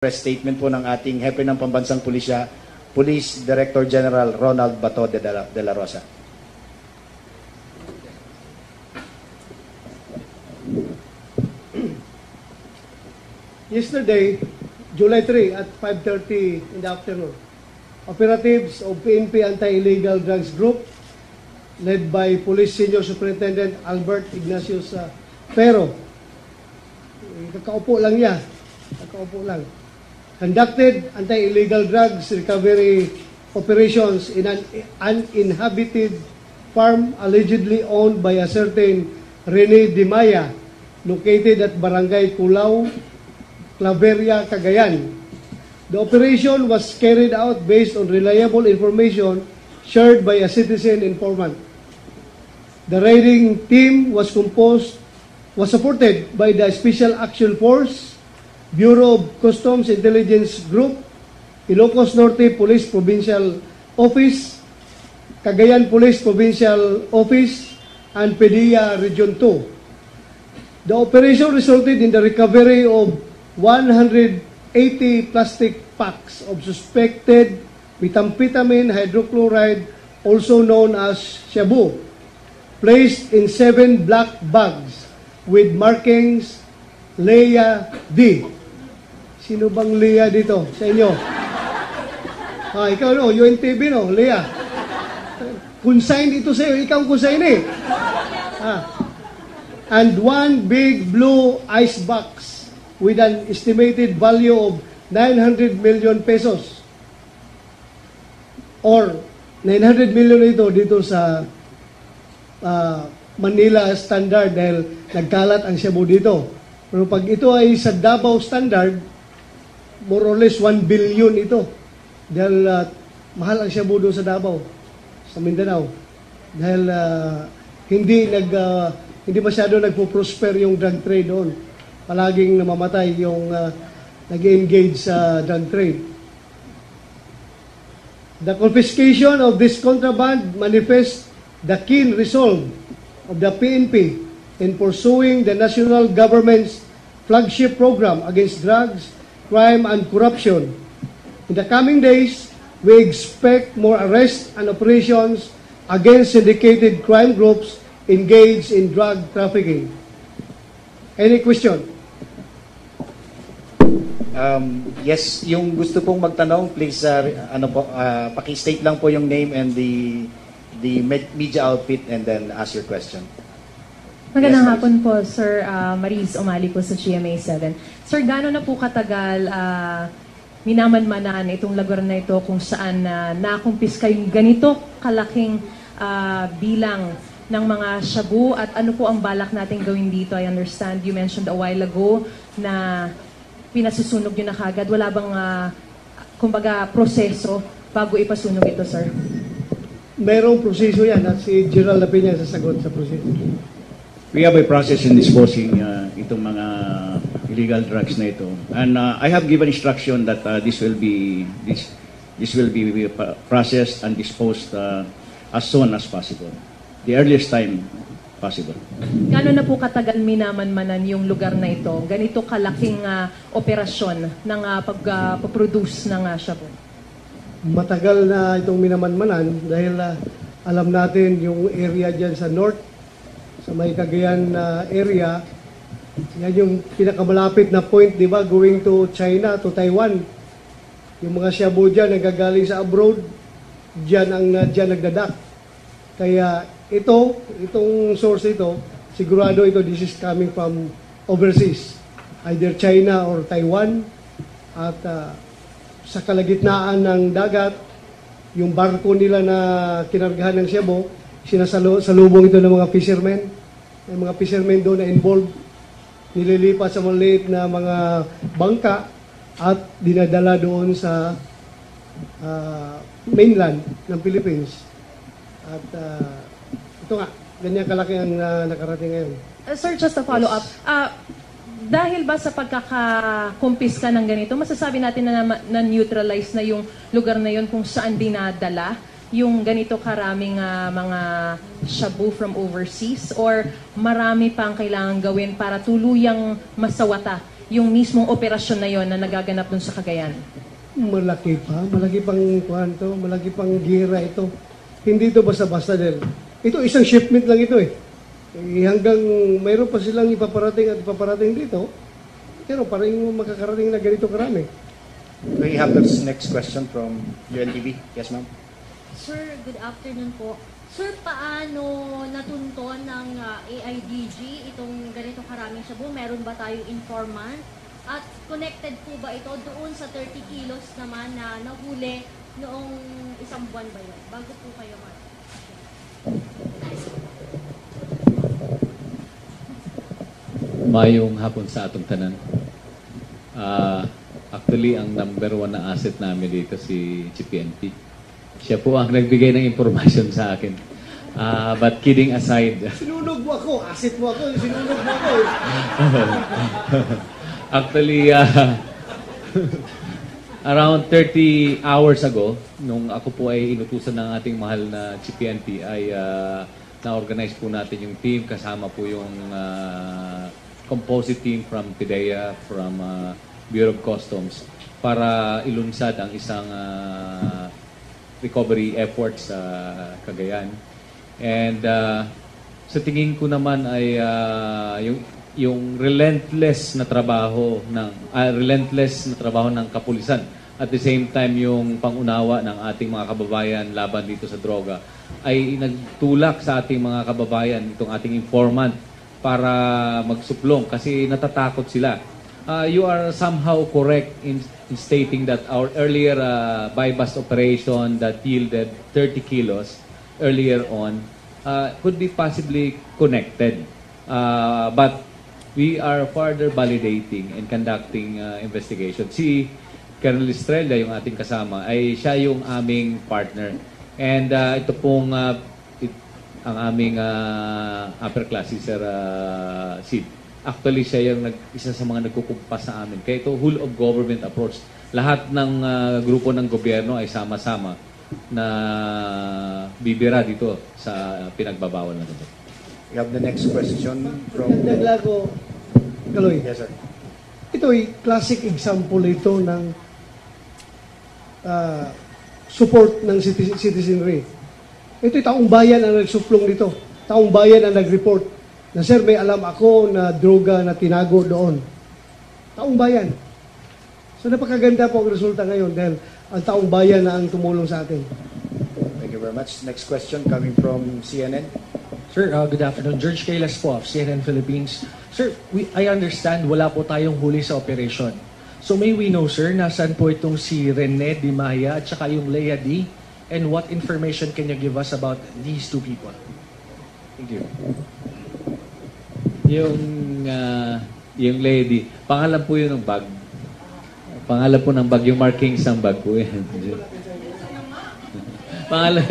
press statement po ng ating hepe ng Pambansang Pulisya, Police Director General Ronald Bato de la Rosa. Yesterday, July 3 at 5:30 in the afternoon, operatives of PNP Anti-Illegal Drugs Group led by Police Senior Superintendent Albert Ignacius Pero, kakaupo lang niya, conducted anti-illegal drugs recovery operations in an uninhabited farm allegedly owned by a certain Rene Dimaya located at Barangay Culao, Claveria, Cagayan. The operation was carried out based on reliable information shared by a citizen informant. The raiding team was supported by the Special Action Force, Bureau of Customs Intelligence Group, Ilocos Norte Police Provincial Office, Cagayan Police Provincial Office, and PDEA Region 2. The operation resulted in the recovery of 180 plastic packs of suspected methamphetamine hydrochloride, also known as shabu, placed in 7 black bags with markings Leia D. Sino bang Leia dito sa inyo? Ikaw no, UNTV no, Leia. Consign ito sa iyo, ikaw consign eh. And 1 big blue ice box with an estimated value of 900 million pesos. Or 900 million dito sa Manila standard dahil nagkalat ang shabu dito. Pero pag ito ay sa Davao standard, more or less 1 billion ito. Dahil mahal ang shabu doon sa Davao, sa Mindanao. Dahil hindi masyado nagpo-prosper yung drug trade doon. Palaging namamatay yung nag-engage sa drug trade. The confiscation of this contraband manifests the keen resolve of the PNP in pursuing the national government's flagship program against drugs, crime, and corruption. In the coming days, we expect more arrests and operations against syndicated crime groups engaged in drug trafficking. Any question? Yes, yung gusto pong magtanong, please, paki-state lang po yung name and the media outfit and then ask your question. Magandang hapon po, Sir. Maris Umali po sa GMA 7. Sir, gaano na po katagal minamanmanan itong lugar na ito kung saan nakumpiska yung ganito kalaking bilang ng mga shabu at ano po ang balak natin gawin dito? I understand you mentioned a while ago na pinasusunog nyo na kagad. Wala bang, kumbaga, proseso bago ipasunog ito, sir? Merong proseso yan at si Gerald Lapina sasagot sa proseso. We have a process in disposing itong mga illegal drugs na ito. And I have given instruction that this will be processed and disposed as soon as possible. The earliest time possible. Gano'n na po katagal minamanmanan yung lugar na ito? Ganito kalaking operasyon ng pag-produce ng shabu? Matagal na itong minamanmanan dahil alam natin yung area dyan sa north, sa may Cagayan area, yan yung pinakamalapit na point, di ba, going to China, to Taiwan. Yung mga shabu dyan nagagaling sa abroad, dyan nagdadak. Kaya itong source ito, sigurado ito, this is coming from overseas, either China or Taiwan. At sa kalagitnaan ng dagat, yung barko nila na kinargahan ng shabu, sinasalubong ito ng mga fishermen. May mga fishermen doon na involved. Nililipat sa maliit na mga bangka at dinadala doon sa mainland ng Philippines. At ito nga, ganyan kalaki ang nakarating ngayon. Sir, just a follow-up. Dahil ba sa pagkakakumpiska ng ganito, masasabi natin na neutralize na yung lugar na yun kung saan dinadala yung ganito karaming mga shabu from overseas? Or marami pang kailangan gawin para tuluyang masawata yung mismong operasyon na yon na nagaganap dun sa Cagayan? Malaki pang kuhan to, malaki pang gira ito. Hindi ito basta-basta din. Ito isang shipment lang ito eh. Hanggang mayroon pa silang ipaparating dito, pero parang makakarating na ganito karami. We have this next question from UNTV. Yes, ma'am. Sir, good afternoon po. Sir, paano natunton ng AIDG itong ganito karaming shabu? Meron ba tayong informant? At connected po ba ito doon sa 30 kilos naman na nahuli noong isang buwan ba yun? Bago po kayo Mayong hapon sa atong tanan. Actually, ang number one na asset namin dito si PNP. Siya po ang nagbigay ng information sa akin. But kidding aside, Sinunog mo ako, asset mo ako, sinunog mo ako. actually, around 30 hours ago, nung ako po ay inutusan ng ating mahal na PNP, ay na-organize po natin yung team. Kasama po yung composite team from PIDEA, from Bureau of Customs, para ilunsad ang isang recovery effort sa Cagayan. And sa tingin ko naman ay yung relentless na trabaho ng kapulisan, at the same time yung pangunawa ng ating mga kababayan laban dito sa droga, ay nagtulak sa ating mga kababayan, itong ating informant, para magsuplong kasi natatakot sila. You are somehow correct in stating that our earlier buy-bust operation that yielded 30 kilos earlier on could be possibly connected. But we are further validating and conducting investigation. Si Colonel Estrella, yung ating kasama, ay siya yung aming partner. And ito pong ang aming upper class, si Sir Sid. Actually, siya yung isa sa mga nagkukumpas sa amin. Kaya ito, whole of government approach. Lahat ng grupo ng gobyerno ay sama-sama na bibira dito sa pinagbabawal na ito. We have the next question from... Naglago, Kaloy. Yes, sir. Ito ay classic example ito ng support ng citizenry. Ito'y taong bayan ang nagsuplong dito. Taong bayan ang nag-report na, sir, may alam ako na droga na tinago doon. Taong bayan. So napakaganda po ang resulta ngayon dahil ang taong bayan na ang tumulong sa atin. Thank you very much. Next question coming from CNN. Sir, good afternoon. George Kailas po of CNN Philippines. Sir, I understand wala po tayong huli sa operation. So may we know, sir, nasaan po itong si Rene Di Maya at saka yung Lea D? And what information can you give us about these two people? Thank you. Yung lady, pangalan po yun ng bag. Pangalan po ng bag, yung markings ng bag po yan. Pangalan.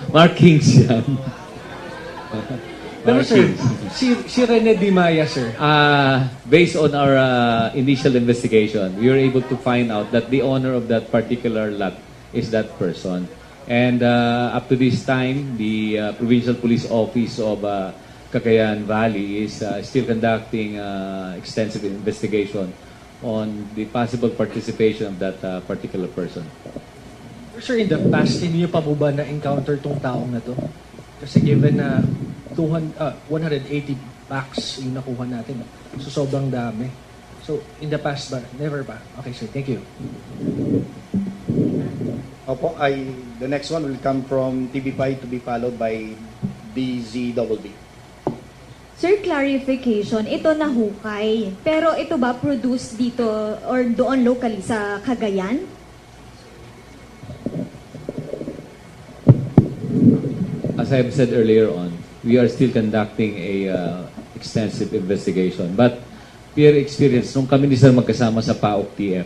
Markings yan. Pero sir, si Rene Di Maya, sir. Based on our initial investigation, we were able to find out that the owner of that particular lot is that person. And up to this time, the Provincial Police Office of Cagayan Valley is still conducting extensive investigation on the possible participation of that particular person. Sir, in the past, hindi niyo pa po ba na-encounter tong taong na to? Kasi given na 180 packs yung nakuha natin. So, sobrang dami. So, in the past ba? Never ba? Okay, sir. Thank you. Opo, the next one will come from TV5 to be followed by DZBB. Sir, clarification, ito nahukay. Pero ito ba produced dito or doon locally sa Cagayan? As I've said earlier on, we are still conducting a extensive investigation. But peer experience, nung kami ni Sir magkasama sa PAOK TF,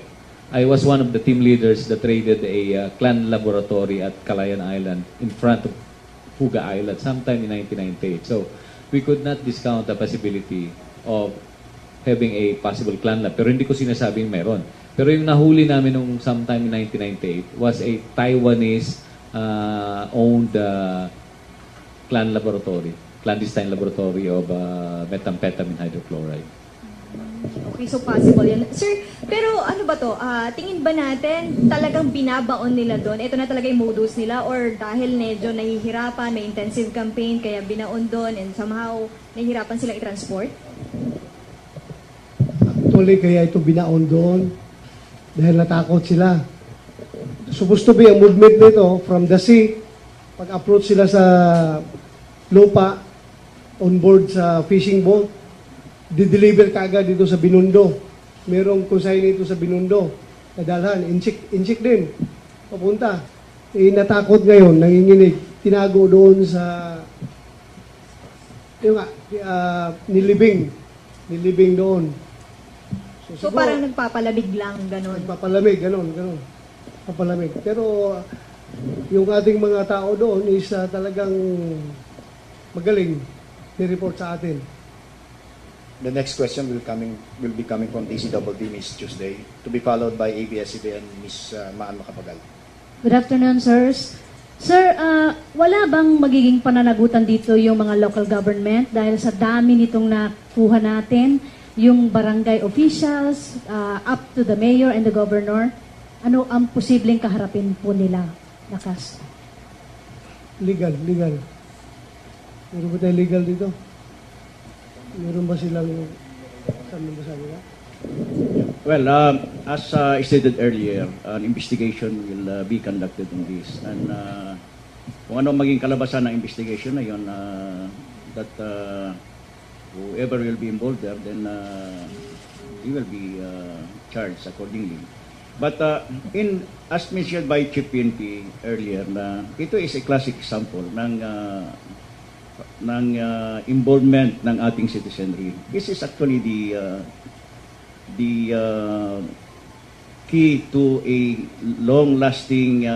I was one of the team leaders that raided a clan laboratory at Calayan Island in front of Puga Island sometime in 1998. So we could not discount the possibility of having a possible clan lab. Pero hindi ko sinasabing meron. Pero yung nahuli namin nung sometime in 1998 was a Taiwanese owned clan laboratory. clandestine laboratory of methamphetamine hydrochloride. Okay, so possible yan. Sir, pero ano ba to? Tingin ba natin talagang binabaon nila doon? Ito na talaga yung modus nila or dahil medyo nahihirapan, may intensive campaign kaya binaon doon and somehow nahihirapan silang i-transport? Actually, kaya ito binaon doon dahil natakot sila. Supposed to be ang movement nito from the sea, pag-approach sila sa lupa, on board sa fishing boat, di-deliver kaagad dito sa Binondo. Merong consignee dito sa Binondo. Nadalhan, inchik din. Papunta. Natakot ngayon, nanginginig. Tinago doon sa nilibing. Nilibing doon. So siguro, parang nagpapalamig lang, ganun. nagpapalamig, ganun. Papalamig. Pero yung ating mga tao doon is talagang magaling ni-report sa atin. The next question will be coming from DCWD, Ms. Tuesday, to be followed by ABS-CBN, Ms. Maan Macapagal. Good afternoon, sirs. Sir, wala bang magiging pananagutan dito yung mga local government dahil sa dami nitong nakuha natin, yung barangay officials, up to the mayor and the governor? Ano ang posibleng kaharapin po nila na kaso? Legal. Meron ba tayo legal dito? Meron ba silang saan ba sabi na? Well, as stated earlier, an investigation will be conducted on this. And kung ano maging kalabasan ng investigation na yun, that whoever will be involved there, then he will be charged accordingly. But as mentioned by Chief PNP earlier, na ito is a classic example ng involvement ng ating citizenry. This is actually the key to a long-lasting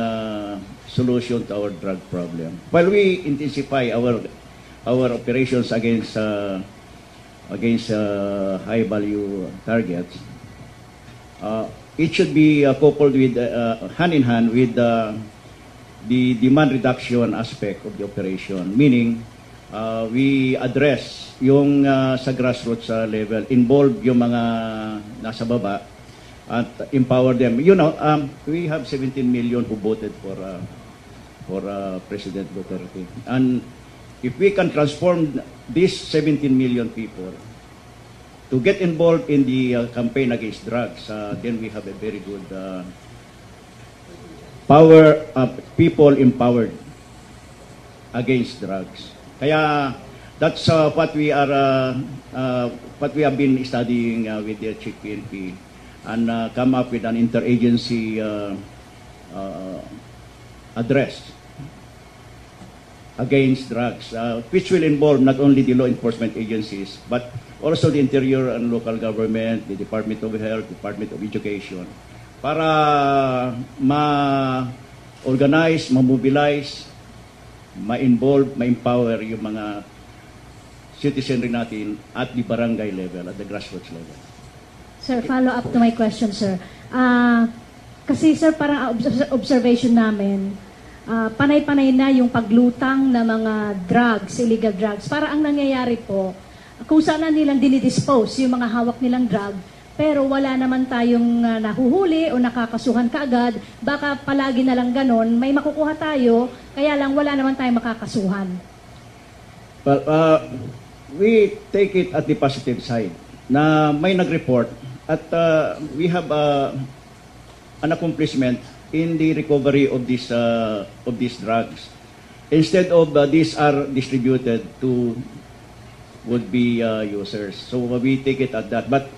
solution to our drug problem. While we intensify our operations against high-value targets, it should be coupled with hand in hand with the demand reduction aspect of the operation, meaning we address yung sa grassroots level, involve yung mga nasa baba at empower them. You know, we have 17 million who voted for President Duterte. And if we can transform these 17 million people to get involved in the campaign against drugs, then we have a very good people empowered against drugs. Kaya that's what we have been studying with the Chief PNP and come up with an interagency address against drugs, which will involve not only the law enforcement agencies but also the interior and local government, the Department of Health, Department of Education, para ma-organize, ma-mobilize, ma-involve, ma-empower yung mga citizenry natin at the barangay level, at the grassroots level. Sir, follow up to my question, sir. Kasi sir, parang observation namin, panay-panay na yung paglutang ng mga drugs, illegal drugs. Para ang nangyayari po, kung saan na nilang dinidispose yung mga hawak nilang drug, pero wala naman tayong nahuhuli o nakakasuhan kaagad, baka palagi na lang ganon, may makukuha tayo, kaya lang wala naman tayong makakasuhan. Well, we take it at the positive side na may nag-report at we have an accomplishment in the recovery of these drugs. Instead of these are distributed to would-be users. So we take it at that. But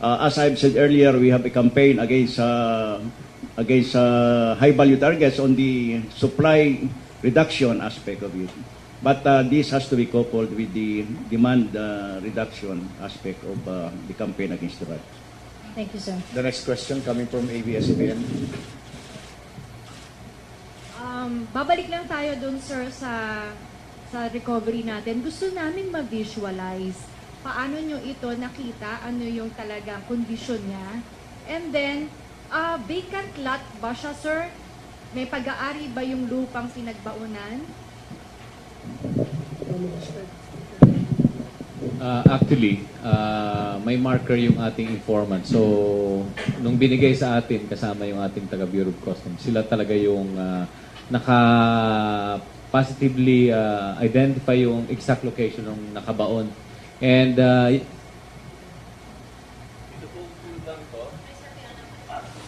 as I've said earlier, we have a campaign against high-value targets on the supply reduction aspect of it. But this has to be coupled with the demand reduction aspect of the campaign against drugs. Thank you, sir. The next question coming from ABS-CBN. Babalik lang tayo dun, sir, sa recovery natin. Gusto namin ma-visualize paano nyo ito nakita, ano yung talagang kondisyon niya. And then, vacant lot ba siya, sir? May pag-aari ba yung lupang pinagbaunan? Actually, may marker yung ating informant. So, nung binigay sa atin, kasama yung ating taga Bureau of Customs, sila talaga yung naka-positively identify yung exact location ng nakabaon. And, ito pong tulang to,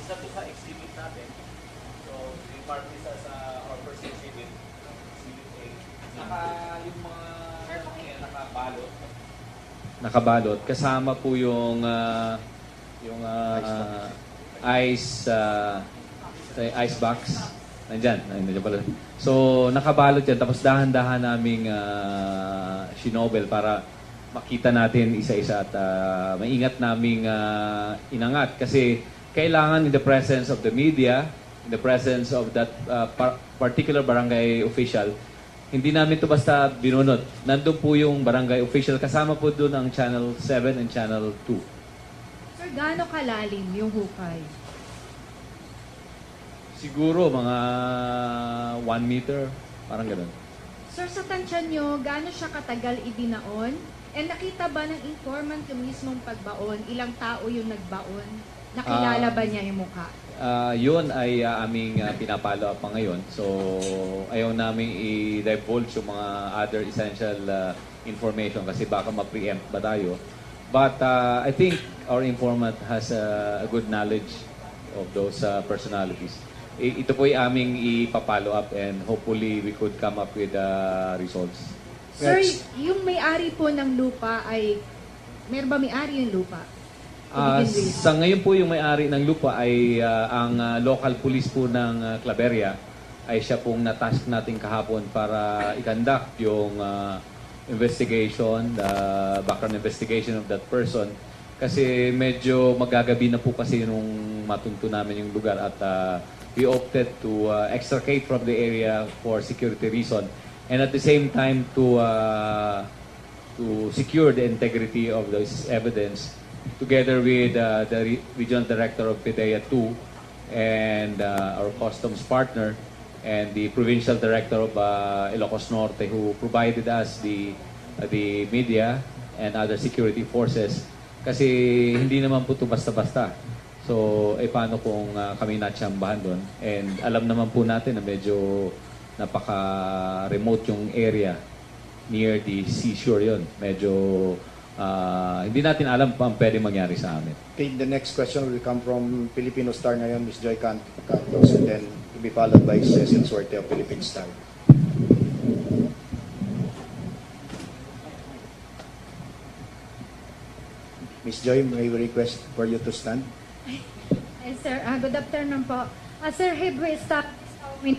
isa to sa exhibit natin. So, remark isa sa our first exhibit, exhibit A. Yung mga nakabalot. Kasama po yung ice box. Nandiyan pala. So, nakabalot yan. Tapos dahan-dahan naming sinobel para makita natin isa-isa at maingat naming inangat. Kasi kailangan in the presence of the media, in the presence of that particular barangay official, hindi namin to basta binunot. Nandun po yung barangay official. Kasama po doon ang Channel 7 and Channel 2. Sir, gaano kalalim yung hukay? Siguro mga 1 meter, parang gano'n. Sir, sa tansya nyo, gaano siya katagal ibinaon? And nakita ba ng informant yung mismong pagbaon? Ilang tao yung nagbaon? Nakilala ba niya yung mukha? Yun ay aming pinapalo up pa ngayon. So, ayaw namin i-divulge yung mga other essential information kasi baka ma-preempt ba tayo. But I think our informant has a good knowledge of those personalities. Ito po ay aming ipapalo up and hopefully we could come up with results. Sir, yung may-ari po ng lupa ay, meron ba may-ari yung lupa? Sa ngayon po yung may-ari ng lupa ay ang local police po ng Claveria ay siya pong na-task natin kahapon para i-conduct yung investigation, background investigation of that person. Kasi medyo magagabi na po kasi nung matunto namin yung lugar at we opted to extricate from the area for security reason and at the same time to secure the integrity of this evidence together with the Regional Director of PIDEA 2 and our customs partner and the Provincial Director of Ilocos Norte who provided us the media and other security forces kasi hindi naman po ito basta-basta. So, paano kung kami natsambahan doon? And alam naman po natin na medyo napaka-remote yung area near the seashore yon. Medyo hindi natin alam pa ang pwede mangyari sa amin. Okay, the next question will come from Filipino Star ngayon, Ms. Joy Cantos, and then to be followed by Cecil Suerte of Philippine Star. Ms. Joy, may we request for you to stand? Yes, sir. Good afternoon po. Sir, have we established how many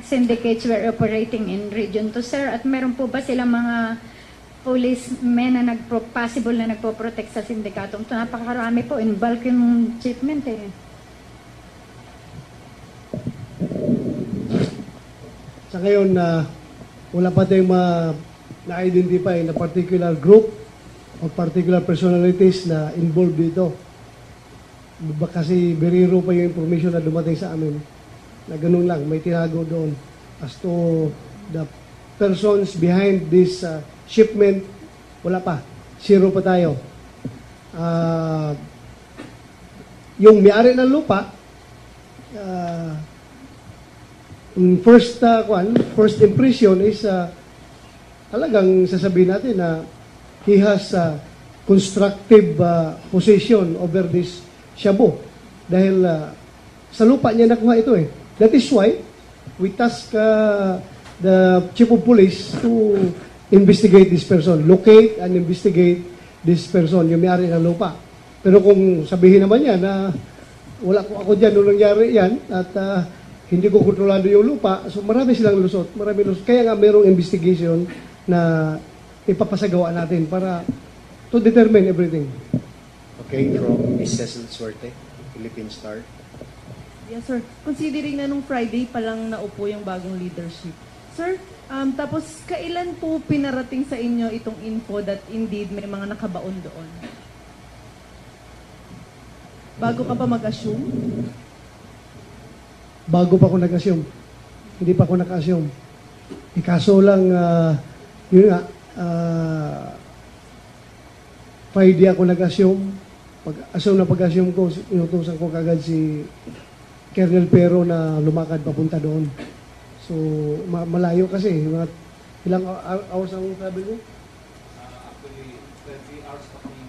syndicates were operating in Region 2, sir? At meron po ba silang mga policemen na possible na nagpo-protect sa sindikatong ito? Napakarami po. In bulk yung shipment eh. Sa ngayon, wala pa tayong na-identify na particular group o particular personalities na involved dito. Kasi beriro pa yung information na dumating sa amin na ganun lang, may tinago doon as to the persons behind this shipment. Wala pa. Zero pa tayo. Yung may-ari ng lupa, first impression is talagang sasabihin natin na he has constructive possession over this shabu. Dahil sa lupa niya nakuha ito eh. That is why we task the chief of police to investigate this person, locate and investigate this person, yung may-ari ng lupa. Pero kung sabihin naman niya na wala ko ako dyan nung nangyari yan at hindi ko kontrolado yung lupa, so marami silang lusot. Kaya nga mayroong investigation na ipapasagawa natin para to determine everything. Okay, from Ms. Cecil Suerte, Philippine Star. Yes, sir. Considering na nung Friday pa lang naupo yung bagong leadership. Sir, tapos kailan po pinarating sa inyo itong info that indeed may mga nakabaon doon? Bago ka pa mag-assume? Bago pa ako nag-assume. Hindi pa ako nag-assume. Kaso lang, yun nga, Friday ako nag-assume. Pag-assume ko, inutusan ko kagad si Colonel Pero na lumakad papunta doon. So, malayo kasi. Ilang hours ang travel mo? Actually, 30 hours pa kami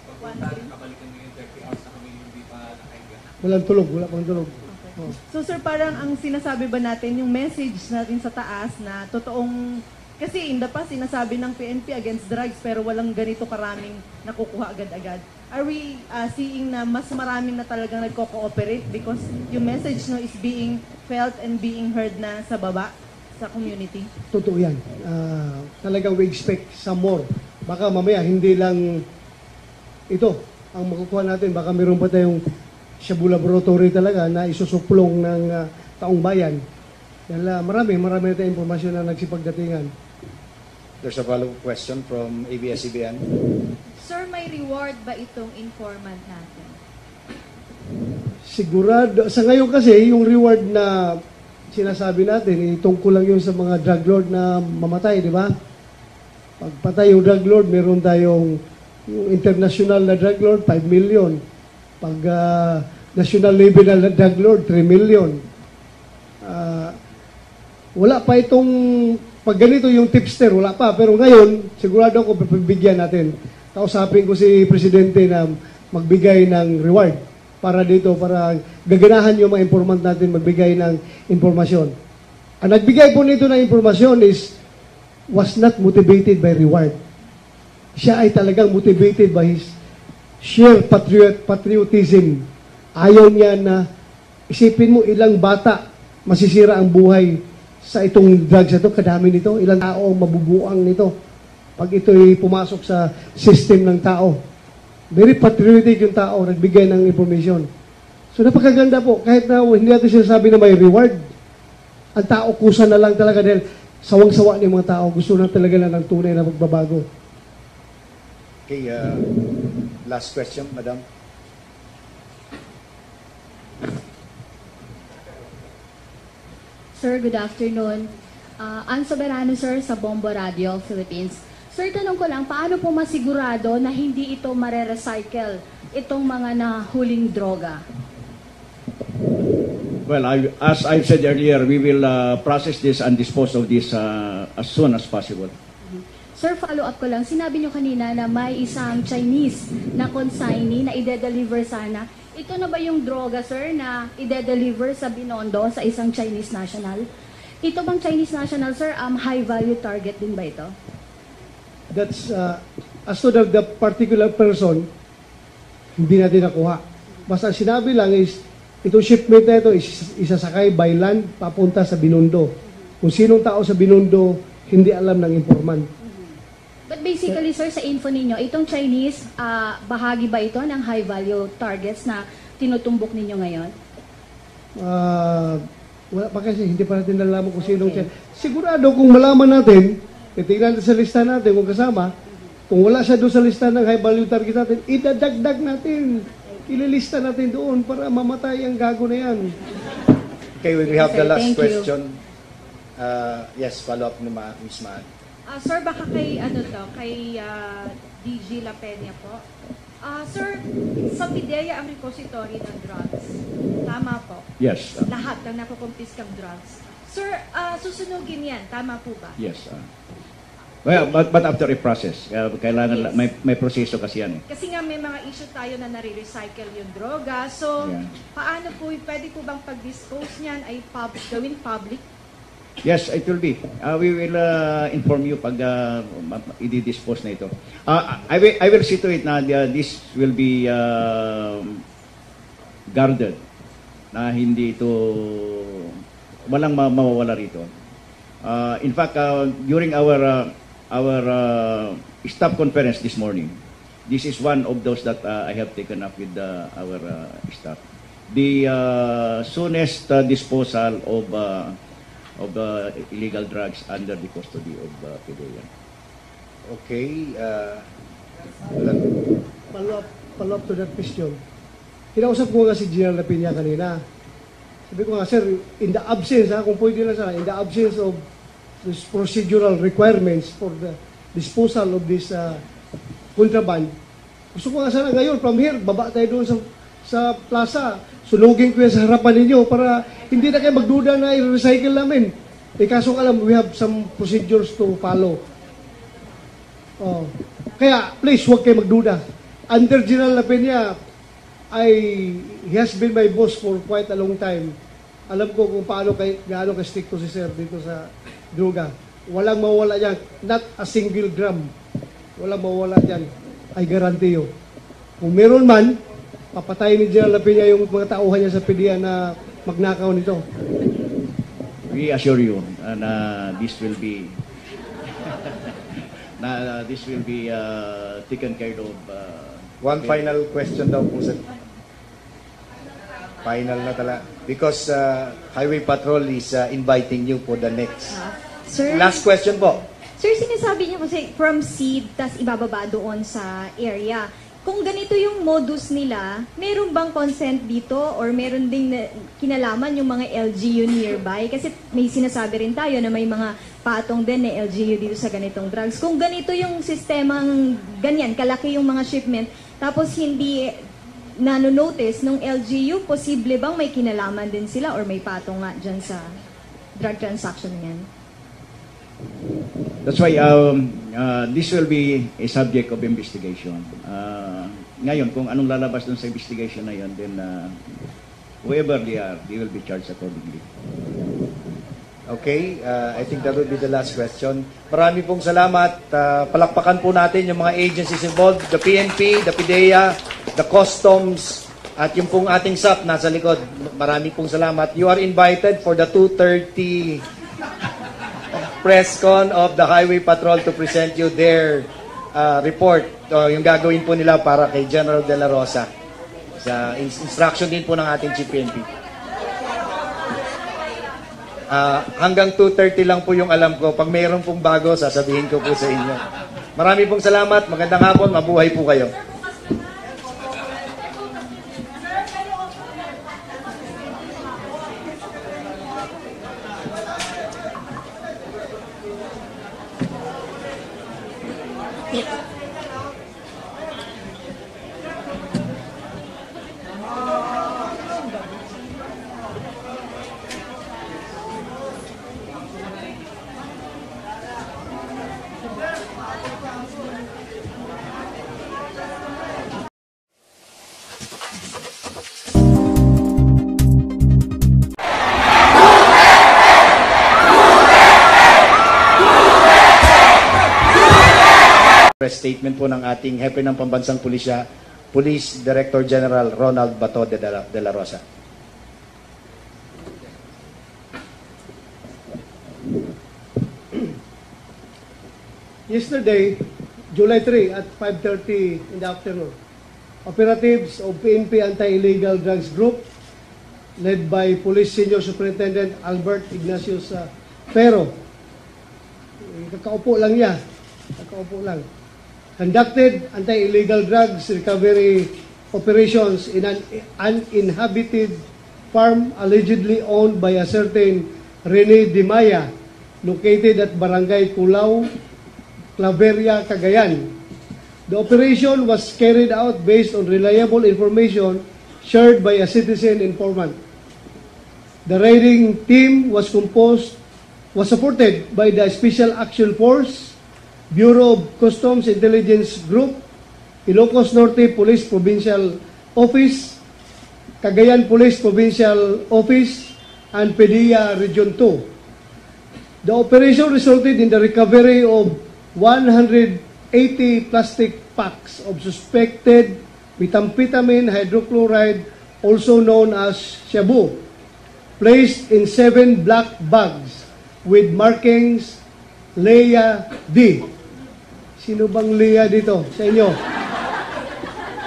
papunta, kabalikan ngayon 30 hours na kami hindi pa nakahiga. Wala pang tulog. Oh. So sir, parang ang sinasabi ba natin, yung message natin sa taas na totoong, kasi in the past sinasabi ng PNP against drugs pero walang ganito karaming nakukuha agad-agad. Are we seeing na mas maraming na talagang nagko-cooperate because yung message no is being felt and being heard na sa baba, sa community? Totoo yan. Talagang we expect some more. Baka mamaya hindi lang ito ang makukuha natin. Baka meron pa tayong Shabu Laboratory talaga na isusuplong ng taong bayan. Dahil marami na tayong impormasyon na nagsipagdatingan. There's a follow-up question from ABS-CBN. Sir, may reward ba itong informant natin? Sigurado. Sa ngayon kasi, yung reward na sinasabi natin, tungkol lang yun sa mga drug lord na mamatay, di ba? Pag patay yung drug lord, meron tayong yung international na drug lord, 5 million. Pag national level na drug lord, 3 million. Wala pa itong, pag ganito yung tipster, wala pa. Pero ngayon, sigurado ako, pagbigyan natin. Kausapin ko si Presidente na magbigay ng reward para dito, para gaganahan yung mga informant natin magbigay ng impormasyon. Ang nagbigay po nito ng impormasyon was not motivated by reward. Siya ay talagang motivated by his sheer patriotism. Ayaw niya na, isipin mo ilang bata masisira ang buhay sa itong drugs na ito, kadami nito, ilang tao mabubuang nito pag ito'y pumasok sa system ng tao. Very patriotic yung tao, nagbigay ng information. So napakaganda po, kahit na hindi natin sinasabi na may reward, ang tao kusa na lang talaga dahil sawang-sawa ng mga tao, gusto na talaga na ng tunay na magbabago. Okay, last question, Madam. Sir, good afternoon. Ann Soberano, sir, sa Bombo Radio, Philippines. Sir, tanong ko lang, paano po masigurado na hindi ito mare-recycle itong mga nahuling droga? Well, as I've said earlier, we will process this and dispose of this as soon as possible. Sir, follow-up ko lang. Sinabi nyo kanina na may isang Chinese na consignee na ide-deliver sana. Ito na ba yung droga, sir, na ide-deliver sa Binondo sa isang Chinese national? Ito bang Chinese national, sir, high-value target din ba ito? That's, as to the particular person, hindi natin nakuha. Basta sinabi lang is, itong shipment na ito isasakay by land papunta sa Binondo. Kung sinong tao sa Binondo, hindi alam ng informant. But basically, sir, sa info ninyo, itong Chinese, bahagi ba ito ng high-value targets na tinutumbok ninyo ngayon? Wala pa kasi, hindi pa natin nalaman kung sinong siya. Sigurado kung malaman natin, titignan natin sa lista natin kung kasama, kung wala siya doon sa lista ng high-value target natin, idadagdag natin. Ililista natin doon para mamatay ang gago na yan. Okay, we have the last Thank you. question. Yes, follow up ni Ms. Maan. Sir, baka kay, kay DG La Peña po. Sir, sa PIDEA ang repository ng drugs. Tama po? Yes. Lahat ng nakukumpiskang drugs. Sir, susunugin yan. Tama po ba? Yes. Well, but after a process, kailangan may proseso kasi yan. Kasi nga may mga issue tayo na nare-recycle yung droga. So, Yeah. paano po, pwede po bang pag-dispose niyan ay gawin public? Yes, it will be. We will inform you pag i-dispose na ito. I will see to it na this will be guarded, na hindi ito, walang mawawala rito. In fact, during our staff conference this morning, this is one of those that I have taken up with our staff. The soonest disposal of illegal drugs under the custody of PIDEA. Okay. Follow up to that question. Kinausap ko nga si General Lapina kanina. Sabi ko nga, sir, in the absence, kung pwede lang sana, in the absence of these procedural requirements for the disposal of this contraband. Gusto ko nga sana ngayon, from here, baba tayo doon sa plaza. Sunugin ko yan sa harapan ninyo para hindi na kayo magduda na i-recycle namin. Kaso alam, we have some procedures to follow. Oh. Kaya, please, huwag kayo magduda. Under General La Peña, he has been my boss for quite a long time. Alam ko kung gaano ka-stick to si Sir dito sa droga. Walang mawala yan. Not a single gram. Walang mawala yan. I guarantee you. Kung meron man, papatayin ni General La Peña yung mga tauhan niya sa PDEA na magnakaw nito. We assure you this will be taken care of. One final question daw po, sir. Final na tala. Because Highway Patrol is inviting you for the next. Sir, Last question po. Sir, sinasabi niyo kasi from seed, tas ibababa doon sa area. Kung ganito yung modus nila, meron bang consent dito or meron ding kinalaman yung mga LGU nearby? Kasi may sinasabi rin tayo na may mga patong din na LGU dito sa ganitong drugs. Kung ganito yung sistemang ganyan, kalaki yung mga shipment, tapos hindi nanonotice ng LGU, posible bang may kinalaman din sila or may patong nga dyan sa drug transaction yan? That's why this will be a subject of investigation. Ngayon, kung anong lalabas dun sa investigation na yun, then whoever they are, they will be charged accordingly. Okay, I think that will be the last question. Marami pong salamat. Palakpakan po natin yung mga agencies involved, the PNP, the PIDEA, the Customs, at yung pong ating SAP nasa likod. Marami pong salamat. You are invited for the 2:30 press con of the Highway Patrol to present you their report, yung gagawin po nila para kay General De La Rosa. Sa instruction din po ng ating Chief PNP. Hanggang 2:30 lang po yung alam ko. Pag mayroon pong bago, sasabihin ko po sa inyo. Marami pong salamat. Magandang hapon. Mabuhay po kayo. Press statement po ng ating hepe ng Pambansang Pulisya, Police Director General Ronald Bato de la Rosa. Yesterday, July 3 at 5:30 in the afternoon, operatives of PNP Anti-Illegal Drugs Group led by Police Senior Superintendent Albert Ignacius Pero, kakaupo lang niya, conducted anti-illegal drugs recovery operations in an uninhabited farm allegedly owned by a certain Rene Dimaya located at Barangay Culao, Claveria, Cagayan. The operation was carried out based on reliable information shared by a citizen informant. The raiding team was supported by the Special Action Force, Bureau of Customs Intelligence Group, Ilocos Norte Police Provincial Office, Cagayan Police Provincial Office, and PIDEA Region 2. The operation resulted in the recovery of 180 plastic packs of suspected methamphetamine hydrochloride, also known as shabu, placed in 7 black bags with markings Leia D. Sino bang Leia dito sa inyo?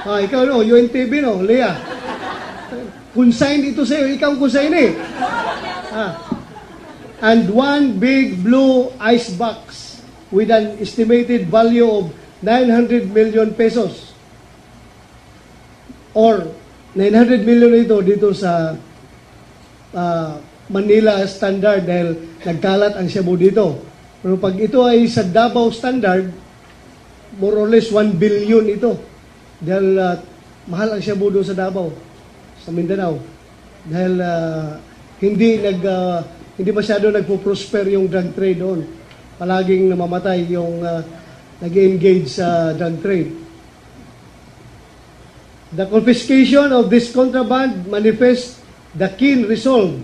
Ikaw no, UNTV no, Leia. Consign ito sa iyo, ikaw consign eh. And 1 big blue ice box with an estimated value of 900 million pesos. Or 900 million ito dito sa Manila standard dahil nagkalat ang shabu dito. Pero pag ito ay sa Davao standard, more or less 1 billion ito. Dahil mahal ang shabu doon sa Davao, sa Mindanao. Dahil hindi masyado nagpo-prosper yung drug trade doon. Palaging namamatay yung nag-engage sa drug trade. The confiscation of this contraband manifests the keen resolve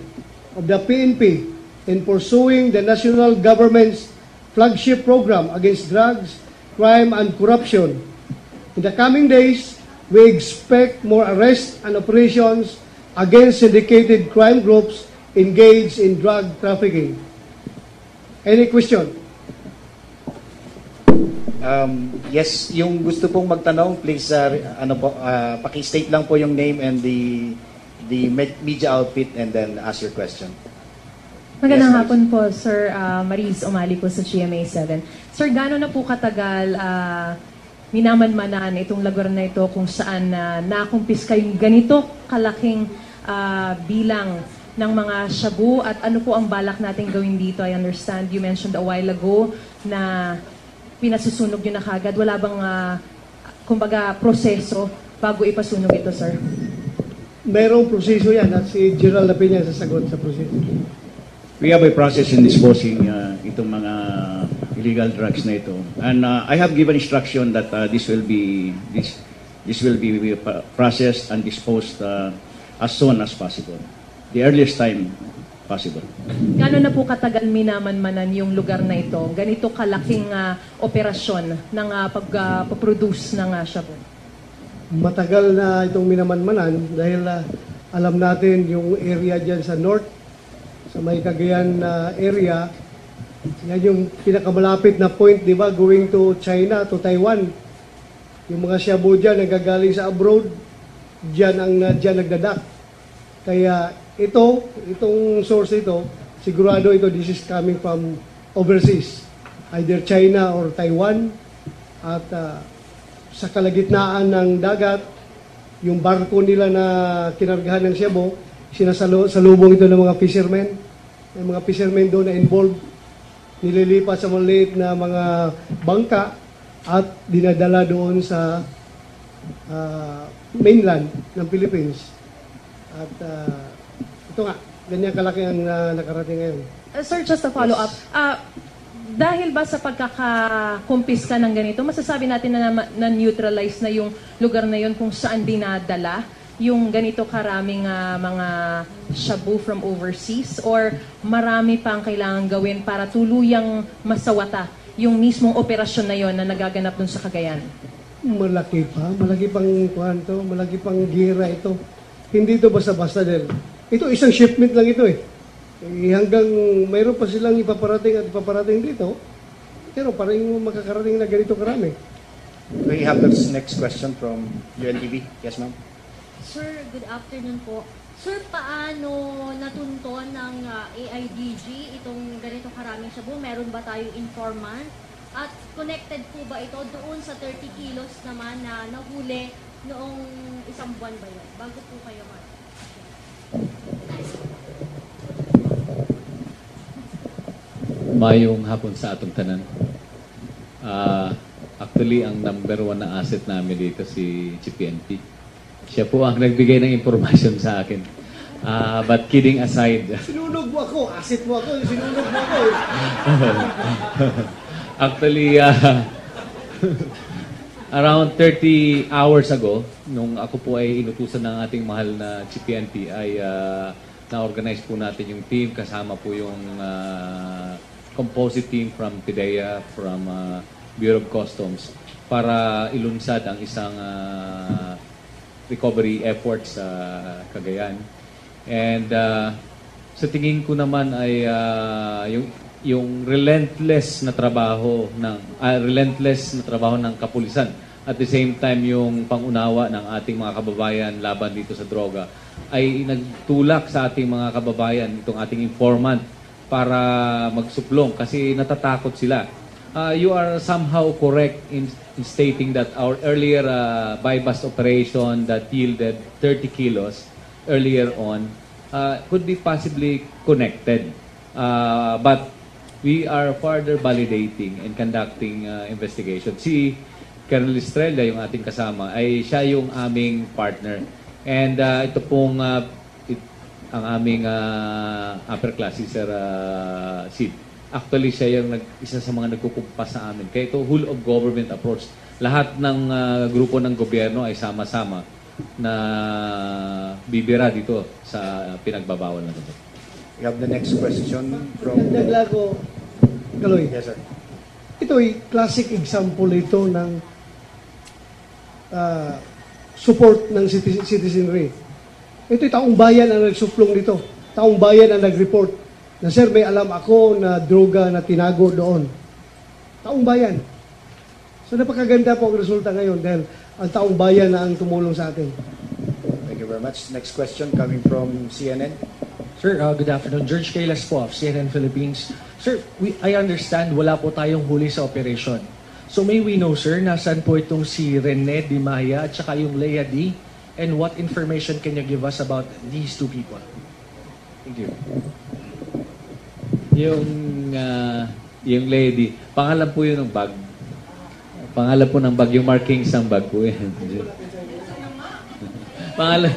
of the PNP in pursuing the national government's flagship program against drugs, crime, and corruption. In the coming days, we expect more arrests and operations against syndicated crime groups engaged in drug trafficking. Any question? Yes, yung gusto pong magtanong, please, paki-state lang po yung name and the media outfit and then ask your question. Magandang Yes, hapon po, Sir Maris Umali po sa GMA 7. Sir, gano'n na po katagal minamanmanan itong lugar na ito kung saan nakumpiska yung ganito kalaking bilang ng mga shabu at ano po ang balak natin gawin dito? I understand you mentioned a while ago na pinasusunog nyo na kagad. Wala bang, kumbaga, proseso bago ipasunog ito, sir? Mayroong proseso yan at si Gerald Lapina sasagot sa proseso. We have a process in disposing itong mga illegal drugs na ito. And I have given instruction that this will be processed and disposed as soon as possible. The earliest time possible. Gano'n na po katagal minamanmanan yung lugar na ito? Ganito kalaking operasyon ng pag-produce ng shabu? Matagal na itong minamanmanan dahil alam natin yung area dyan sa north, sa may Cagayan area, yan yung pinakamalapit na point, di ba, going to China, to Taiwan. Yung mga shabu dyan nagagaling sa abroad, dyan nagdadak. Kaya itong source ito, sigurado ito, this is coming from overseas, either China or Taiwan. At sa kalagitnaan ng dagat, yung barko nila na kinargahan ng shabu, sinasalubong ito ng mga fishermen. May mga fishermen doon na involved. Nililipat sa maliit na mga bangka at dinadala doon sa mainland ng Philippines. At ito nga, ganyan kalaki ang nakarating ngayon. Sir, just a follow-up. Dahil ba sa pagkakakumpiska ng ganito, masasabi natin na neutralize na yung lugar na yun kung saan dinadala yung ganito karaming mga shabu from overseas, or marami pang kailangan gawin para tuluyang masawata yung mismong operasyon na yon na nagaganap dun sa Cagayan? Malaki pang kwanto, malaki pang gira ito. Hindi ito basta-basta din. Ito isang shipment lang ito eh. Hanggang mayroon pa silang ipaparating dito, pero parang makakarating na ganito karami. We have this next question from UNTV. Yes, ma'am. Sir, good afternoon po. Sir, paano natunton ng AIDG itong ganito karaming shabu? Meron ba tayong informant? At connected po ba ito doon sa 30 kilos naman na nahuli noong isang buwan ba yun? Bago po kayo Mayong hapon sa atong tanan. Actually, ang number 1 na asset namin dito si PNP. Siya po ang nagbigay ng information sa akin. But kidding aside, Sinunog mo ako, asset mo ako, sinunog mo ako. actually, around 30 hours ago, nung ako po ay inutusan ng ating mahal na PNP, ay na-organize po natin yung team. Kasama po yung composite team from PIDEA, from Bureau of Customs, para ilunsad ang isang recovery efforts sa Cagayan. And sa tingin ko naman ay yung relentless na trabaho ng kapulisan, at the same time yung pangunawa ng ating mga kababayan laban dito sa droga, ay nagtulak sa ating mga kababayan, itong ating informant, para magsuplong kasi natatakot sila. You are somehow correct in stating that our earlier buy-bust operation that yielded 30 kilos earlier on could be possibly connected. But we are further validating and conducting investigation. Colonel Estrella, yung ating kasama, ay siya yung aming partner. And ito pong ang aming upper class, si Sir Sid. Actually, siya yung isa sa mga nagkukumpas sa amin. Kaya ito, whole of government approach. Lahat ng grupo ng gobyerno ay sama-sama na bibira dito sa pinagbabawal na ito. We have the next question from... Daglago, Kaloy. Yes, sir. Ito ay classic example ito ng support ng citizenry. Ito'y taong bayan ang nagsuplong nito. Taong bayan ang nag-report na, sir, may alam ako na droga na tinago doon. Taong bayan. So napakaganda po ang resulta ngayon dahil ang taong bayan na ang tumulong sa atin. Thank you very much. Next question coming from CNN. Sir, good afternoon. George Kailas po of CNN Philippines. Sir, I understand wala po tayong huli sa operation. So may we know, sir, nasaan po itong si Rene Di Maya at saka yung Leia D? And what information can you give us about these two people? Thank you. Yung lady, pangalan po yun ng bag. Pangalan po ng bag, yung markings ng bag po yan. Pangalan.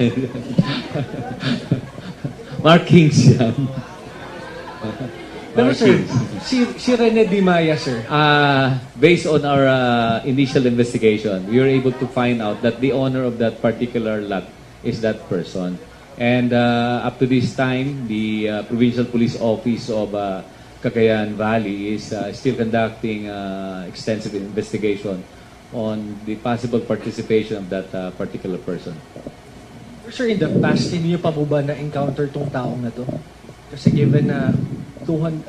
Markings yan. Pero sir, si Rene Di Maya, sir. Based on our initial investigation, we were able to find out that the owner of that particular lot is that person. And up to this time, the Provincial Police Office of Cagayan Valley is still conducting extensive investigation on the possible participation of that particular person. Sir, in the past, hindi niyo pa po ba na-encounter tong taong na to? Kasi given na 180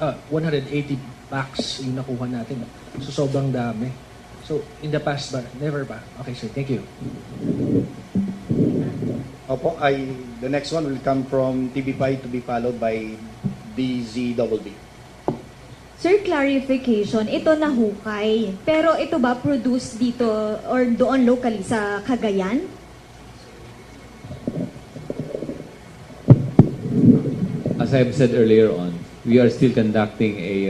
packs yung nakuha natin. So, sobrang dami. So, in the past ba? Never ba? Okay, sir. Thank you. Opo, the next one will come from TV5 to be followed by DZBB. Sir, clarification, ito na hukay. Pero ito ba produced dito or doon locally sa Cagayan? As I've said earlier on, we are still conducting a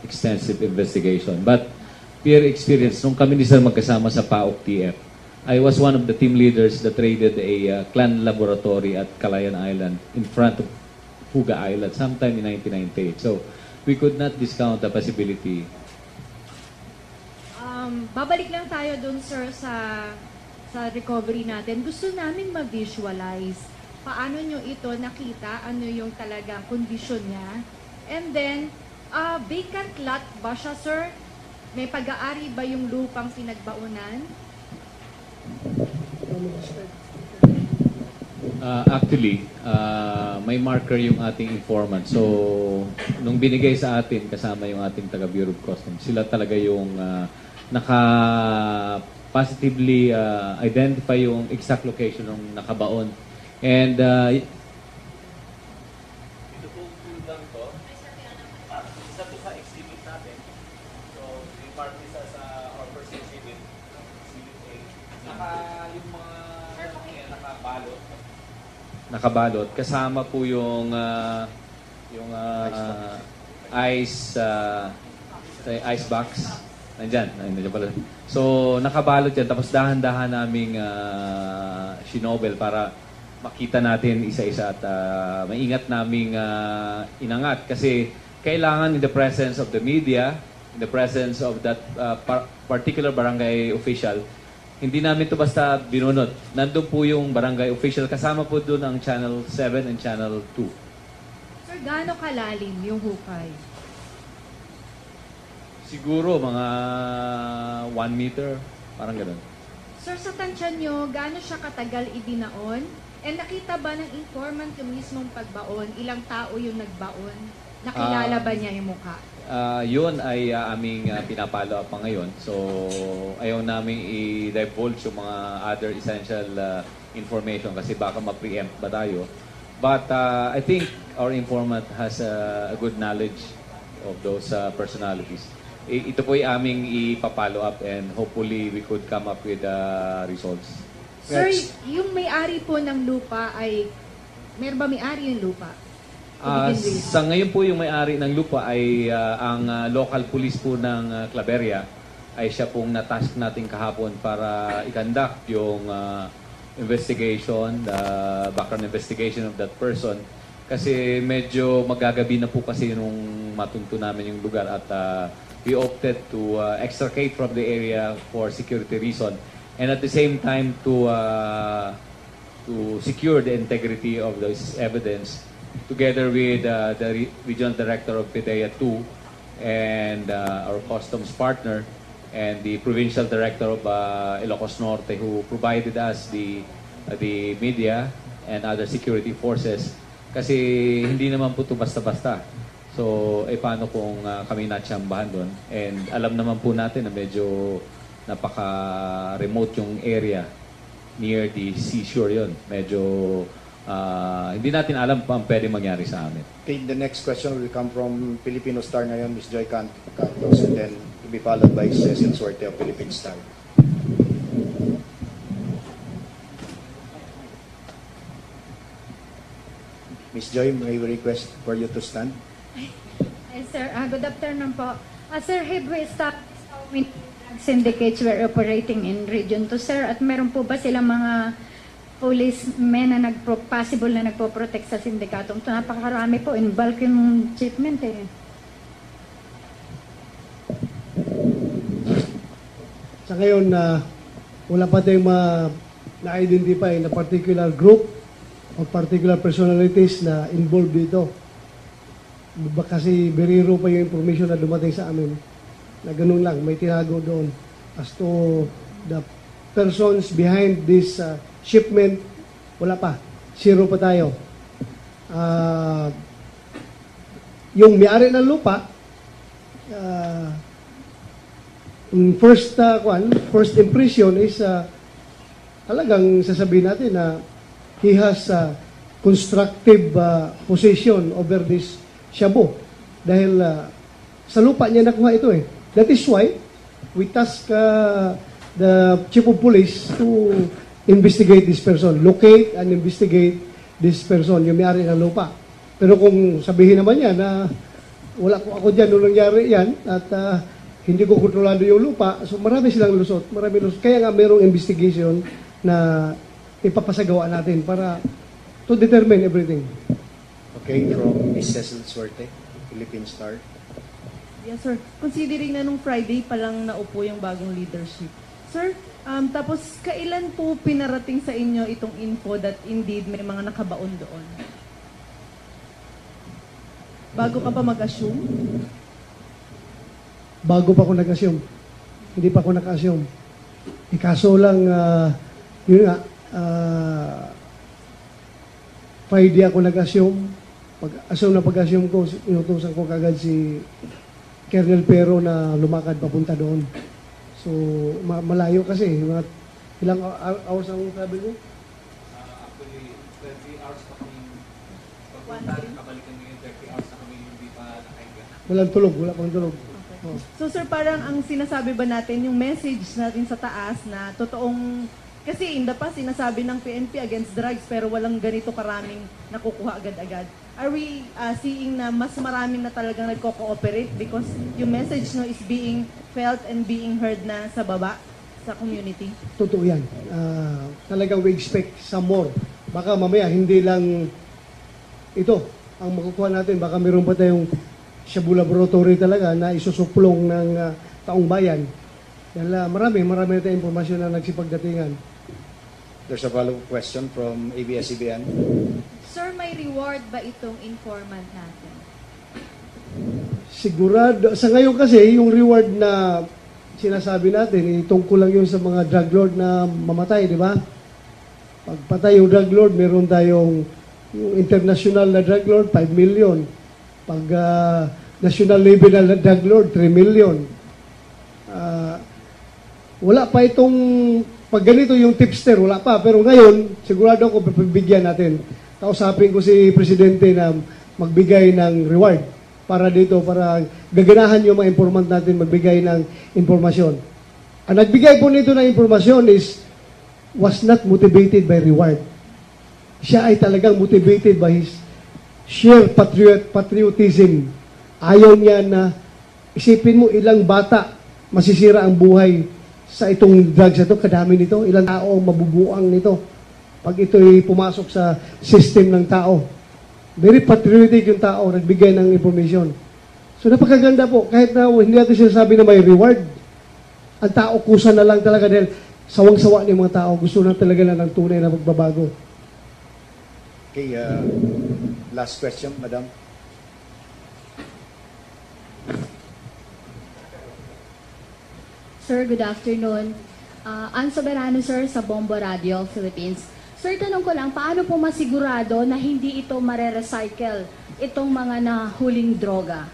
extensive investigation. But peer experience, nung kami ni Sir magkasama sa PAOK TF, I was one of the team leaders that raided a clan laboratory at Calayan Island in front of Huga Island sometime in 1998. So, we could not discount the possibility. Babalik lang tayo dun, sir, sa recovery natin. Gusto namin ma-visualize paano nyo ito nakita, ano yung talagang kondisyon niya. And then, vacant lot ba siya, sir? May pag-aari ba yung lupang pinagbaunan? Actually, may marker yung ating informant. So, nung binigay sa atin, kasama yung ating taga Bureau of Customs, sila talaga yung naka-positively identify yung exact location ng nakabaon. And ito pong tulang to, isa to sa exhibit natin. So, we mark this as our first exhibit. Yung mga nakabalot. Nakabalot. Kasama po yung ice box. Nandyan pala. So, nakabalot yan. Tapos dahan-dahan naming sinobel para makita natin isa-isa at maingat naming inangat. Kasi kailangan in the presence of the media, in the presence of that particular barangay official, hindi namin ito basta binunot. Nandun po yung barangay official. Kasama po doon ang Channel 7 and Channel 2. Sir, gaano kalalim yung hukay? Siguro mga 1 meter, parang gano'n. Sir, sa tansya nyo, gaano siya katagal ibinaon? And nakita ba ng informant yung mismong pagbaon? Ilang tao yung nagbaon? Nakilala ba niya yung mukha? Yun ay aming pinapalo up pa ngayon. So, ayaw namin i-divulge yung mga other essential information kasi baka ma-preempt ba tayo. But I think our informant has a good knowledge of those personalities. Ito po ay aming ipapalo up and hopefully we could come up with results. Sir, yung may-ari po ng lupa ay, meron ba may-ari yung lupa? Sa ngayon po yung may-ari ng lupa ay ang local police po ng Claveria ay siya pong natask natin kahapon para i-conduct yung investigation, the background investigation of that person. Kasi medyo magagabi na po kasi nung matunto namin yung lugar at we opted to extricate from the area for security reason and at the same time to secure the integrity of this evidence together with the regional director of PIDEA 2 and our customs partner and the provincial director of Ilocos Norte who provided us the media and other security forces kasi hindi naman po ito basta-basta. So, paano kung kami natsambahan doon? And alam naman po natin na medyo napaka-remote yung area near the seashore yon. Medyo hindi natin alam pa ang pwede mangyari sa amin. Okay, the next question will come from Filipino Star ngayon, Ms. Joy Cantos, and then to be followed by Cecil Suerte of Philippine Star. Ms. Joy, may we request for you to stand? Yes, sir. Good afternoon po. Sir, have we established how many syndicates were operating in Region 2, sir? At meron po ba silang mga policemen na possible na nagpo-protect sa sindikatong ito? Napakarami po. In bulk yung shipment eh. Sa ngayon, wala pa tayong na-identify na particular group o particular personalities na involved dito. Kasi beriro pa yung information na dumating sa amin na ganun lang, may tinago doon as to the persons behind this shipment. Wala pa, zero pa tayo. Yung may-ari ng lupa, first impression is talagang sasabihin natin na he has constructive possession over this shabu dahil sa lupa niya nakuha ito eh. That is why we task the chief of police to investigate this person, locate and investigate this person, yung may-ari ng lupa. Pero kung sabihin naman niya na wala ko ako dyan nung nangyari yan at hindi ko kontrolado yung lupa, so marami silang lusot, Kaya nga mayroong investigation na ipapasagawa natin para to determine everything. Okay, from Ms. Cecil Suerte, Philippine Star. Yes, sir. Considering na nung Friday pa lang naupo yung bagong leadership. Sir, tapos kailan po pinarating sa inyo itong info that indeed may mga nakabaon doon? Bago ka pa mag-assume? Bago pa ako nag-assume. Hindi pa ako naka-assume. Kaso lang, yun nga, Friday ako nag-assume. Pag-assume ko, inutusan ko kagad si Colonel Pero na lumakad papunta doon. So, malayo kasi. Ilang hours ang travel mo? Actually, 20 hours pa kami. Pag-puntahan, kabalikan mo yung 30 hours na kami hindi pa nakahiga. Wala pang tulog. Okay. So sir, parang ang sinasabi ba natin, yung message natin sa taas na totoong, kasi in the past sinasabi ng PNP against drugs pero walang ganito karaming nakukuha agad-agad. Are we seeing na mas maraming na talagang nagko-cooperate because yung message no is being felt and being heard na sa baba, sa community? Totoo yan. Talagang we expect some more. Baka mamaya hindi lang ito ang makukuha natin. Baka meron pa tayong Shabu Laboratory talaga na isusuplong ng taong bayan. Dahil marami na tayong impormasyon na nagsipagdatingan. There's a follow-up question from ABS-CBN. Sir, may reward ba itong informant natin? Sigurado. Sa ngayon kasi, yung reward na sinasabi natin, tungkol lang yun sa mga drug lord na mamatay, di ba? Pagpatay yung drug lord, meron tayong yung international na drug lord, 5 million. Pag national level na drug lord, 3 million. Wala pa itong, pag ganito yung tipster, wala pa. Pero ngayon, sigurado ako, pagbigyan natin. Kausapin ko si Presidente na magbigay ng reward para dito, para gaganahan yung mga informant natin magbigay ng informasyon. Ang nagbigay po nito ng informasyon was not motivated by reward. Siya ay talagang motivated by his sheer patriotism. Ayaw niya na, isipin mo ilang bata masisira ang buhay sa itong drugs ito, kadami nito, ilang tao mabubuang nito pag ito'y pumasok sa system ng tao. Very patriotic yung tao, nagbigay ng information. So napakaganda po, kahit na hindi natin sinasabi na may reward, ang tao kusa na lang talaga dahil sawang-sawa ng mga tao, gusto na talaga na ng tunay na magbabago. Okay, last question, Madam. Sir, good afternoon. Ann Soberano, sir, sa Bombo Radio, Philippines. Sir, tanong ko lang, paano po masigurado na hindi ito mare-recycle, itong mga nahuling droga?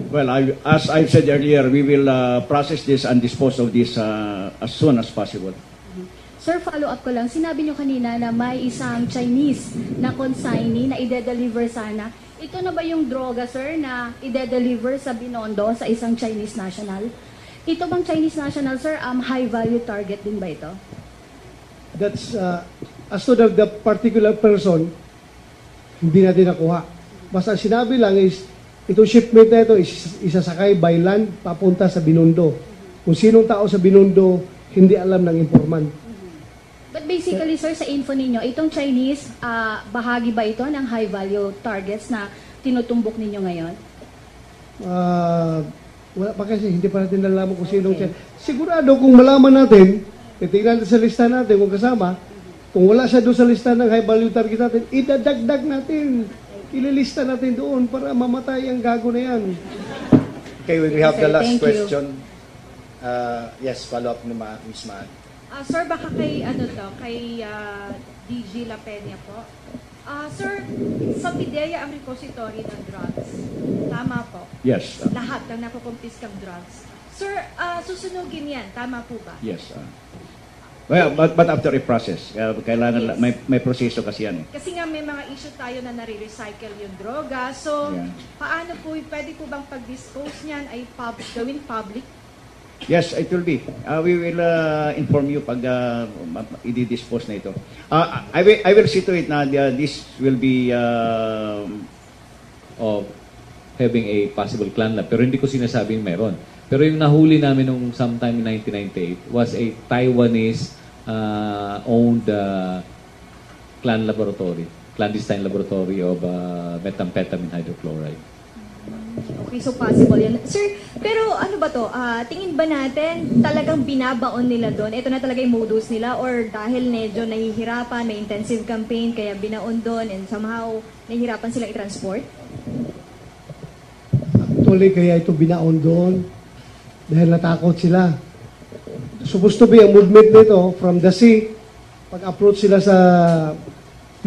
Well, as I've said earlier, we will process this and dispose of this as soon as possible. Sir, follow-up ko lang. Sinabi nyo kanina na may isang Chinese na consignee na ide-deliver sana. Ito na ba yung droga, sir, na ide-deliver sa Binondo sa isang Chinese national? Ito bang Chinese national, sir, high-value target din ba ito? That's, as to the particular person, hindi natin nakuha. Basta sinabi lang is, itong shipment na ito isasakay by land papunta sa Binondo. Kung sinong tao sa Binondo, hindi alam ng informant. But basically, sir, sa info ninyo, itong Chinese, bahagi ba ito ng high-value targets na tinutumbok ninyo ngayon? Wala pa kasi, hindi pa natin nalaman kung sinong siya. Sigurado kung malaman natin, titignan natin sa lista natin kung kasama, kung wala siya doon sa lista ng high-value target natin, idadagdag natin. Ililista natin doon para mamatay ang gago na yan. Okay, we have the Sir, last thank you. question. Yes, follow up ni Ms. Maan. Sir, baka kay kay DG La Peña po. Sir, sa PIDEA ang repository ng drugs. Tama po. Yes. Lahat ng nakukumpiskang drugs. Sir, susunugin yan. Tama po ba? Yes. Well, but after a process, kailangan Yes. may proseso kasi yan. Kasi nga may mga issue tayo na nare-recycle yung droga. So, Yeah. paano po, pwede po bang pag-dispose niyan ay gawin public? Yes, it will be. We will inform you pag i-dispose na ito. I will see to it na this will be Of having a possible clan lab. Pero hindi ko sinasabing meron. Pero yung nahuli namin nung sometime in 1998 was a Taiwanese owned clan laboratory, clandestine laboratory of methamphetamine hydrochloride. Okay, so possible yan. Sir, pero ano ba to? Tingin ba natin talagang binabaon nila doon? Ito na talaga yung modus nila or dahil medyo nahihirapan, may intensive campaign kaya binaon doon and somehow nahihirapan silang i-transport? Actually, kaya ito binaon doon dahil natakot sila. Supposed to be ang movement nito from the sea, pag-approach sila sa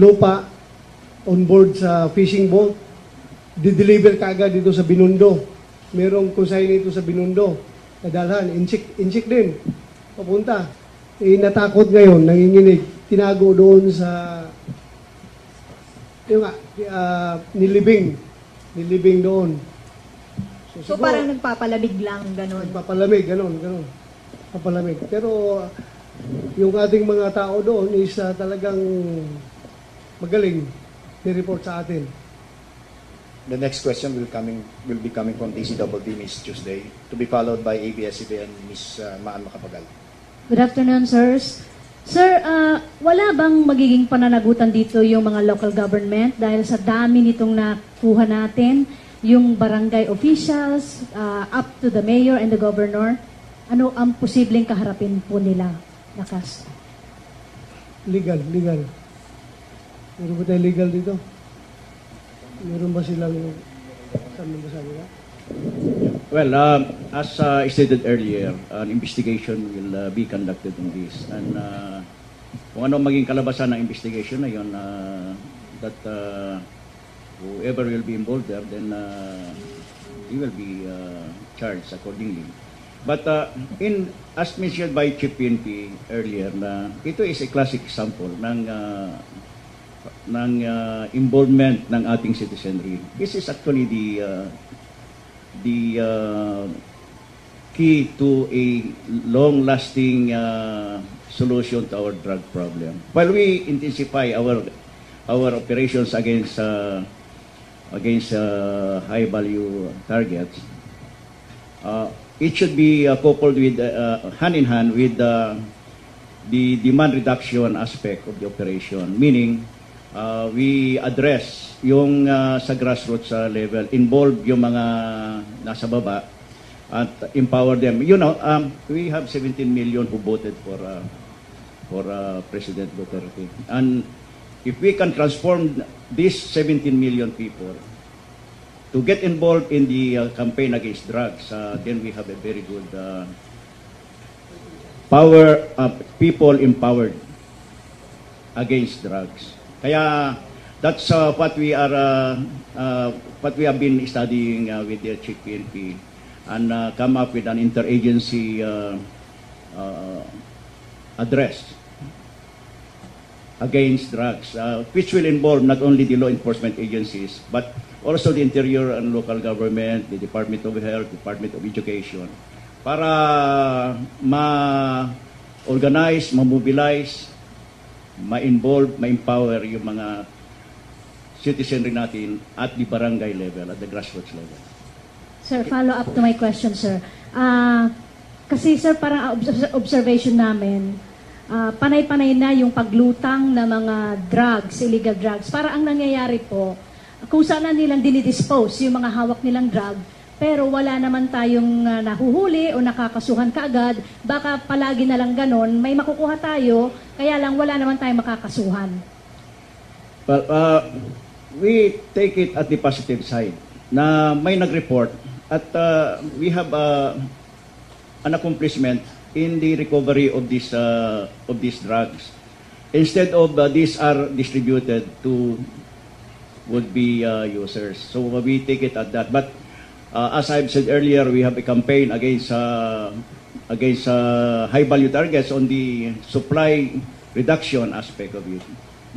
lupa, on board sa fishing boat, di-deliver kaagad dito sa Binondo. Merong consignee dito sa Binondo. Nadalhan, inchik din. Papunta. Natakot ngayon, nanginginig. Tinago doon sa yung nilibing. Nilibing doon. So siguro, parang nagpapalamig lang, ganun. Papalamig, ganun. Papalamig. Pero yung ating mga tao doon is talagang magaling. Ni-report sa atin. The next question will be coming from DCWD, Ms. Tuesday, to be followed by ABS-CBN, Ms. Maan Macapagal. Good afternoon, sirs. Sir, wala bang magiging pananagutan dito yung mga local government dahil sa dami nitong nakuha natin, yung barangay officials, up to the mayor and the governor? Ano ang posibleng kaharapin po nila, Lakas? Legal. Meron ba tayo legal dito? Meron ba silang saan ba sabi na? Well, as stated earlier, an investigation will be conducted on this. And kung ano maging kalabasan ng investigation na yun, that whoever will be involved there, then he will be charged accordingly. But as mentioned by Chief PNP earlier, na ito is a classic example ng involvement ng ating citizenry. This is actually the key to a long-lasting solution to our drug problem. While we intensify our operations against high-value targets, it should be coupled with hand in hand with the demand reduction aspect of the operation, meaning we address yung sa grassroots level, involve yung mga nasa baba at empower them. You know, we have 17 million who voted for President Duterte, and if we can transform these 17 million people to get involved in the campaign against drugs, then we have a very good people empowered against drugs. Kaya that's what we have been studying with the Chief PNP, and come up with an interagency address against drugs, which will involve not only the law enforcement agencies, but also the interior and local government, the Department of Health, Department of Education, para ma-organize, ma-mobilize, ma-involve, ma-empower yung mga citizenry natin at the barangay level, at the grassroots level. Sir, follow up to my question, sir. Kasi sir, parang observation namin, panay-panay na yung paglutang ng mga drugs, illegal drugs. Para ang nangyayari po, kung saan na nilang dinidispose yung mga hawak nilang drug, pero wala naman tayong nahuhuli o nakakasuhan kaagad, baka palagi na lang ganon, may makukuha tayo, kaya lang wala naman tayong makakasuhan. Well, we take it at the positive side na may nag-report at we have an accomplishment in the recovery of these drugs. Instead of these are distributed to would-be users. So we take it at that. But as I've said earlier, we have a campaign against high-value targets on the supply reduction aspect of it.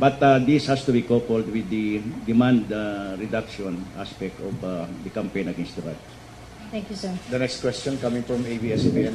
But this has to be coupled with the demand reduction aspect of the campaign against drugs. Thank you, sir. The next question coming from ABS-CBN.